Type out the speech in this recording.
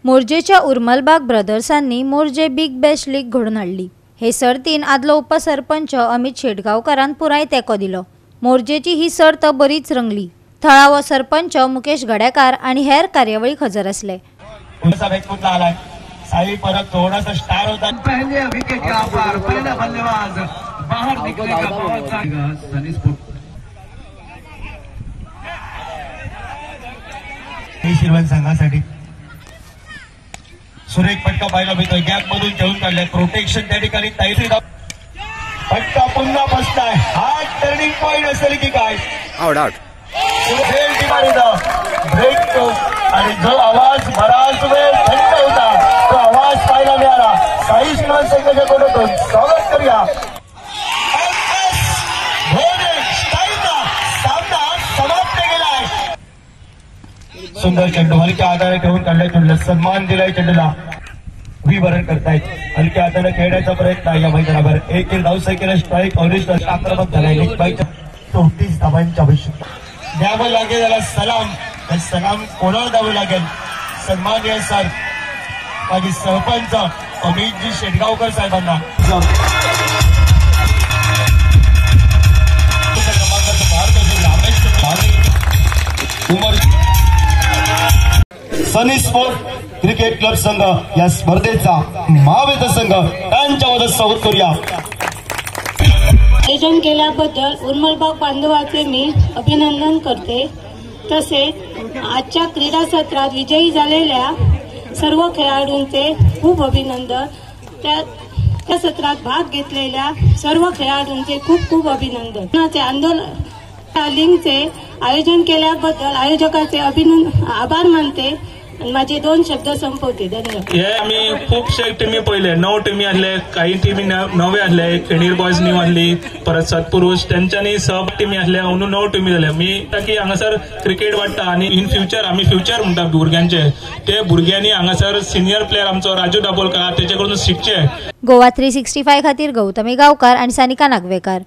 मोर्जेच्या उर्मलबाग ब्रदर्सांनी Morjim big Bash league घडून हाडली। हे सर्तीन आदलो उपसरपंच अमित शेटगावकारान पुराय तेको दिलो। मोर्जेची ही सर्त बरीच रंगली। थळावो सरपंच मुकेश गड्याकार आणि हेर कार्यावळीक हजर असले। साई परत थोड़ा-सा स्टार होता। पहले विकेट के आपार पहला बल्लेबाज बाहर निकलेगा सनी स्पोर्ट शिरवण संघासाठी सुरेख फटका पाहायला मिळतोय। गॅप मधून खेळून काढलाय। प्रोटेक्शन त्या ठिकाणी ताईत्री फटका पुन्हा बसताय। हा टर्निंग पॉइंट असेल की काय? आउट ब्रेक आणि जो आवाज बराच वेळ थंड होता तो आवाज पाहायला मिळाला। साई शिरवण संघाच्या कोणातून स्वागत करूया। सामना समाप्त केलाय। सुंदर चेंडू हलक्या आधारे ठेवून काढलाय। चेंडूला सन्मान दिलाय। चेंडूला विवरण करतायत। हलक्या हाताने खेळण्याचा प्रयत्न या मैदानावर। एक धावसा केला। स्ट्राईक ऑलिस्ट आक्रमक झालाय। 34 धावांची आवश्यकता द्यावं लागेल। याला सलाम कोणाला द्यावं लागेल? सन्माननीय सर माझी सरपंच अमितजी शेटगावकर साहेबांना। सनी स्पोर्ट क्रिकेट क्लब संघ या स्पर्धेचा महावेद संघ यांच्या वतीने स्वागत करूया। आयोजन केल्याबद्दल उर्मलबाग बांधवाचे मी अभिनंदन करते। तसेच आजच्या क्रीडा सत्रात विजयी झालेल्या सर्व खेळाडूंचे खूप अभिनंदन। त्या सत्रात भाग घेतलेल्या सर्व खेळाडूंचे खूप अभिनंदन। आंदोलन लिंकचे आयोजन केल्याबद्दल आयोजकाचे आभार मानते। माझे 2 शब्द संपवते। धन्यवाद। हे आम्ही खूपशे टीमी पहिले 9 टीमी आले। काही टीमी नवे आले। खेडीर बॉयज नी आणली। परत सत्पुरुष त्यांच्यानी सब टीमी आसल्या म्हणून 9 टीमी झाल्या। मी की हांगासर क्रिकेट वाटता आणि इन फ्युचर आम्ही फ्युचर म्हणटा भुरग्यांचे ते भुरग्यांनी हांगासर सिनियर प्लेयर आमचो राजू दाबोलकर तेजेकडून शिकचे। गोवा 365 खातीर गौतमी गावकार आणि सानिका नागवेकर।